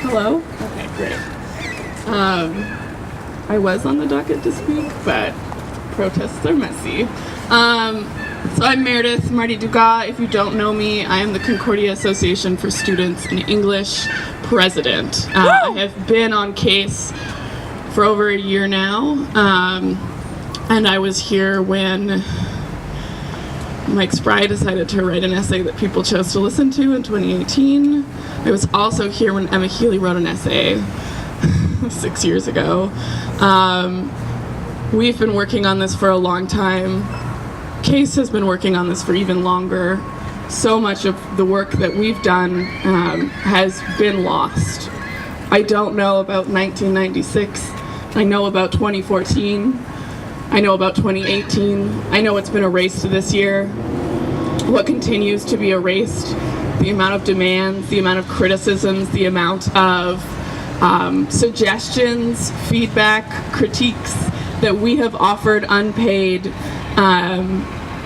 Hello? Okay, great. I was on the docket to speak, but protests are messy. So I'm Meredith Marty Dugas. If you don't know me, I am the Concordia Association for Students in English president. I have been on case for over a year now, and I was here when Mike Spry decided to write an essay that people chose to listen to in 2018. I was also here when Emma Healy wrote an essay 6 years ago. We've been working on this for a long time. Case has been working on this for even longer. So much of the work that we've done has been lost. I don't know about 1996. I know about 2014. I know about 2018. I know it's been erased this year. What continues to be erased, the amount of demands, the amount of criticisms, the amount of suggestions, feedback, critiques that we have offered unpaid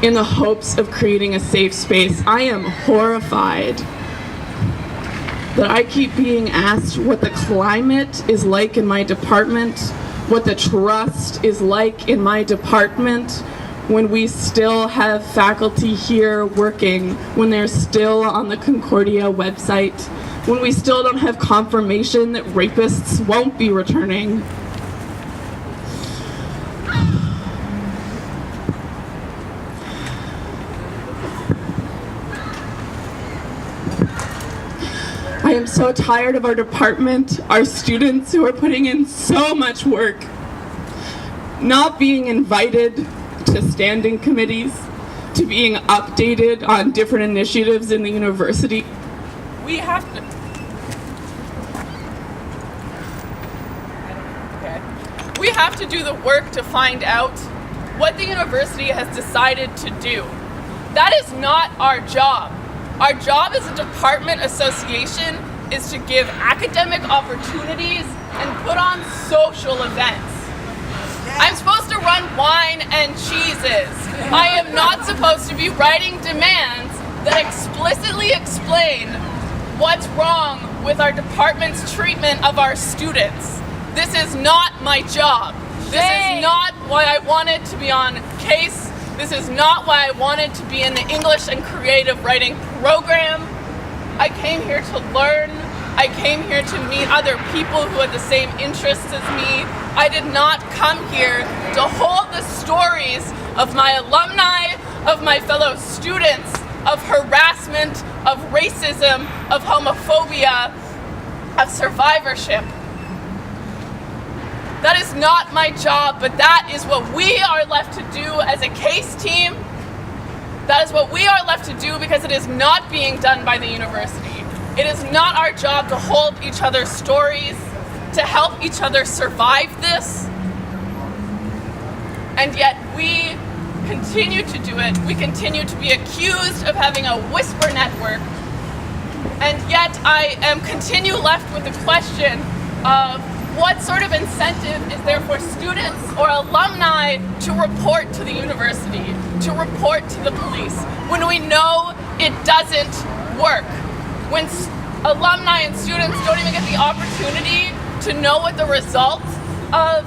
in the hopes of creating a safe space. I am horrified that I keep being asked what the climate is like in my department, what the trust is like in my department, when we still have faculty here working, when they're still on the Concordia website, when we still don't have confirmation that rapists won't be returning. I am so tired of our department, our students who are putting in so much work, not being invited to standing committees, to being updated on different initiatives in the university. We have to... Okay. We have to do the work to find out what the university has decided to do. That is not our job. Our job as a department association is to give academic opportunities and put on social events. I'm supposed to run wine and cheeses. I am not supposed to be writing demands that explicitly explain what's wrong with our department's treatment of our students. This is not my job. This is not why I wanted to be on case. This is not why I wanted to be in the English and creative writing program. I came here to learn. I came here to meet other people who had the same interests as me. I did not come here to hold the stories of my alumni, of my fellow students, of harassment, of racism, of homophobia, of survivorship. That is not my job, but that is what we are left to do as a case team. That is what we are left to do because it is not being done by the university. It is not our job to hold each other's stories, to help each other survive this. And yet we continue to do it. We continue to be accused of having a whisper network. And yet I am continue left with the question of what sort of incentive is there for students or alumni to report to the university, to report to the police, when we know it doesn't work? When alumni and students don't even get the opportunity to know what the result of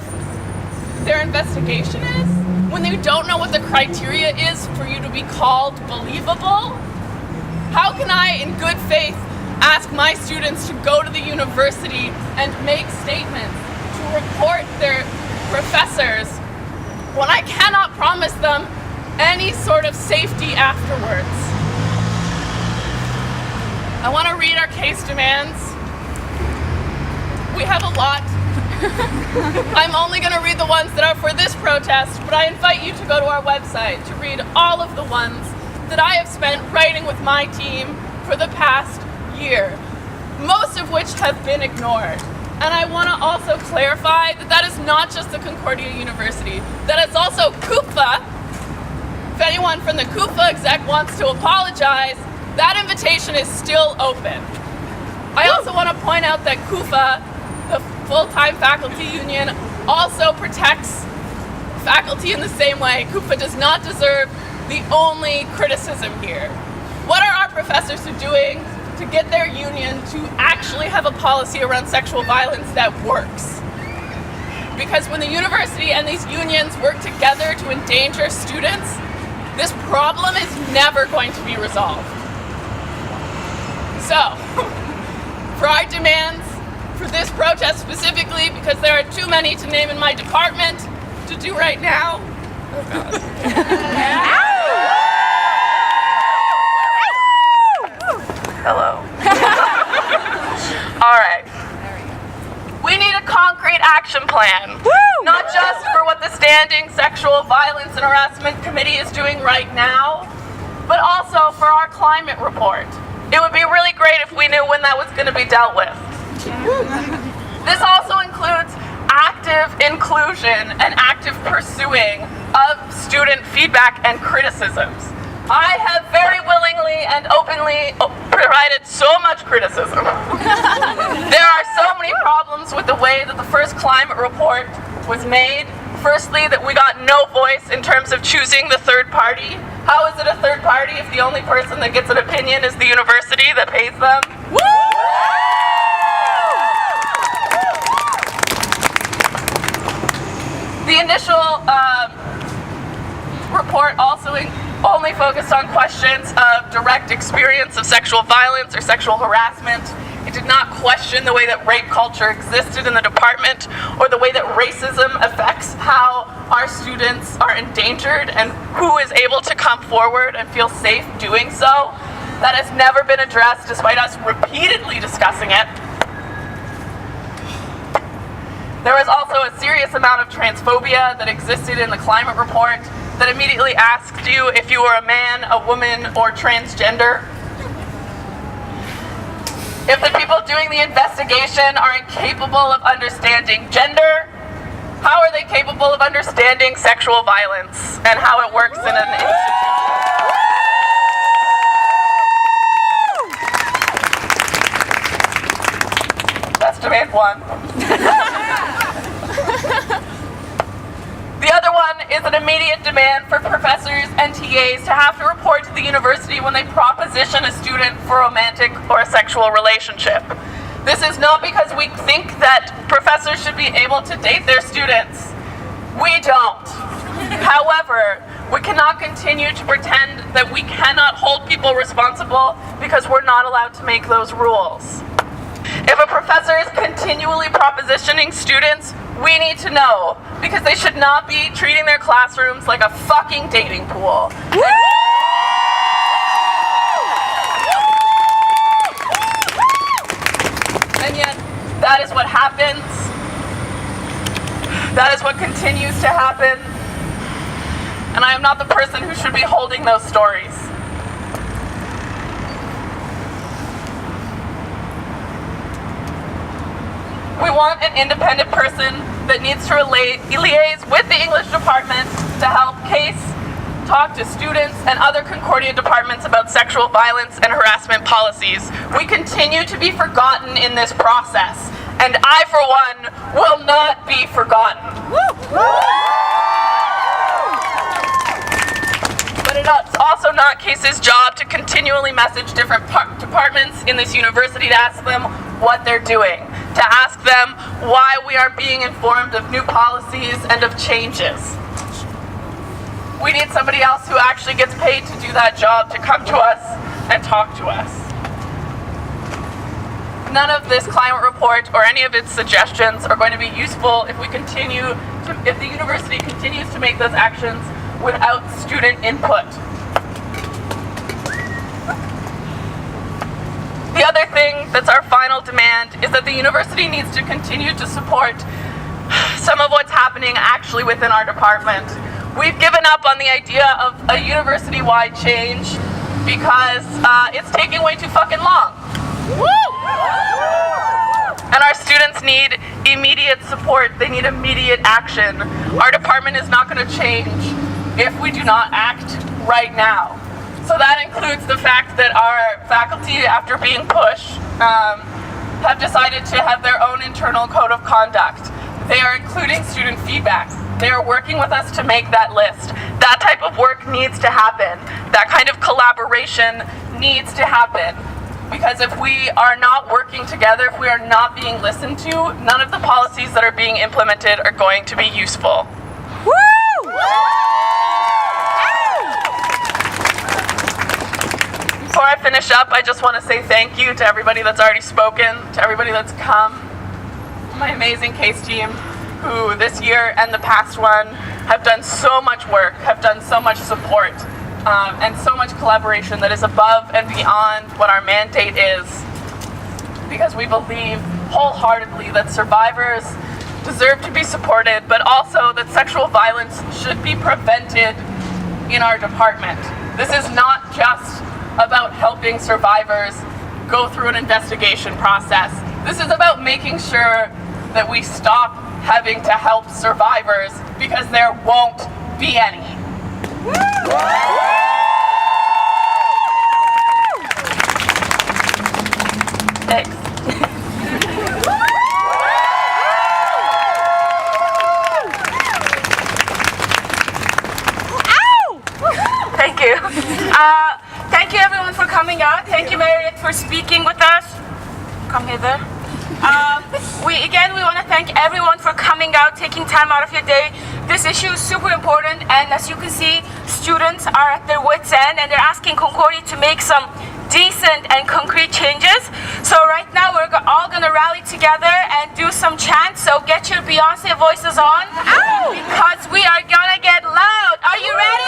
their investigation is? When they don't know what the criteria is for you to be called believable? How can I, in good faith, ask my students to go to the university and make statements, to report their professors, when I cannot promise them any sort of safety afterwards? I want to read our case demands. We have a lot. I'm only going to read the ones that are for this protest, but I invite you to go to our website to read all of the ones that I have spent writing with my team for the past year, most of which have been ignored. And I want to also clarify that that is not just the Concordia University, that is also CUFA. If anyone from the CUFA exec wants to apologize, that invitation is still open. I also want to point out that CUFA, the full-time faculty union, also protects faculty in the same way. CUFA does not deserve the only criticism here. What are our professors doing to get their union to actually have a policy around sexual violence that works. Because when the university and these unions work together to endanger students, this problem is never going to be resolved. So, for our demands, for this protest specifically, because there are too many to name in my department to do right now. Oh God. Hello. All right. We need a concrete action plan. Not just for what the Standing Sexual Violence and Harassment Committee is doing right now, but also for our climate report. It would be really great if we knew when that was going to be dealt with. This also includes active inclusion and active pursuing of student feedback and criticisms. I have very willingly and openly provided so much criticism. There are so many problems with the way that the first climate report was made. Firstly, that we got no voice in terms of choosing the third party. How is it a third party if the only person that gets an opinion is the university that pays them? Woo! The initial report also only focused on questions of direct experience of sexual violence or sexual harassment. It did not question the way that rape culture existed in the department or the way that racism affects how our students are endangered and who is able to come forward and feel safe doing so. That has never been addressed despite us repeatedly discussing it. There was also a serious amount of transphobia that existed in the climate report that immediately asked you if you were a man, a woman, or transgender. If the people doing the investigation are incapable of understanding gender, how are they capable of understanding sexual violence and how it works in an institution? That's demand one. The other one is an immediate demand for professors and TAs to have to report to the university when they proposition a student for a romantic or a sexual relationship. This is not because we think that professors should be able to date their students. We don't. However, we cannot continue to pretend that we cannot hold people responsible because we're not allowed to make those rules. If a professor is continually propositioning students, we need to know, because they should not be treating their classrooms like a fucking dating pool. And yet, that is what happens. That is what continues to happen. And I am not the person who should be holding those stories. We want an independent person that needs to liaise with the English department to help case, talk to students and other Concordia departments about sexual violence and harassment policies. We continue to be forgotten in this process, and I, for one, will not be forgotten. But it's also not CASE's job to continually message different departments in this university to ask them what they're doing, to ask them why we are being informed of new policies and of changes. We need somebody else who actually gets paid to do that job to come to us and talk to us. None of this climate report or any of its suggestions are going to be useful if the university continues to make those actions without student input. The other thing that's our final demand is that the university needs to continue to support some of what's happening actually within our department. We've given up on the idea of a university-wide change because it's taking way too fucking long. Woo! And our students need immediate support. They need immediate action. Our department is not going to change if we do not act right now. So that includes the fact that our faculty, after being pushed, have decided to have their own internal code of conduct. They are including student feedback. They are working with us to make that list. That type of work needs to happen. That kind of collaboration needs to happen. Because if we are not working together, if we are not being listened to, none of the policies that are being implemented are going to be useful. Woo! Before I finish up, I just want to say thank you to everybody that's already spoken, to everybody that's come, my amazing case team, who this year and the past one have done so much work, have done so much support, and so much collaboration that is above and beyond what our mandate is, because we believe wholeheartedly that survivors deserve to be supported, but also that sexual violence should be prevented in our department. This is not just about helping survivors go through an investigation process. This is about making sure that we stop having to help survivors, because there won't be any. Thanks. Thank you. Thank you everyone for coming out. Thank you, Meredith, for speaking with us. Come hither. We want to thank everyone for coming out, taking time out of your day. This issue is super important, and as you can see, students are at their wits' end, and they're asking Concordia to make some decent and concrete changes. So right now, we're all going to rally together and do some chants. So get your Beyonce voices on, because we are going to get loud. Are you ready?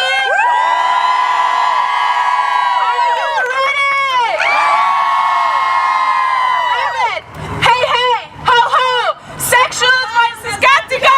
Sexual violence has got to go!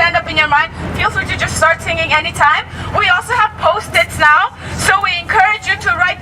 stand up in your mind, feel free to just start singing anytime. We also have post-its now, so we encourage you to write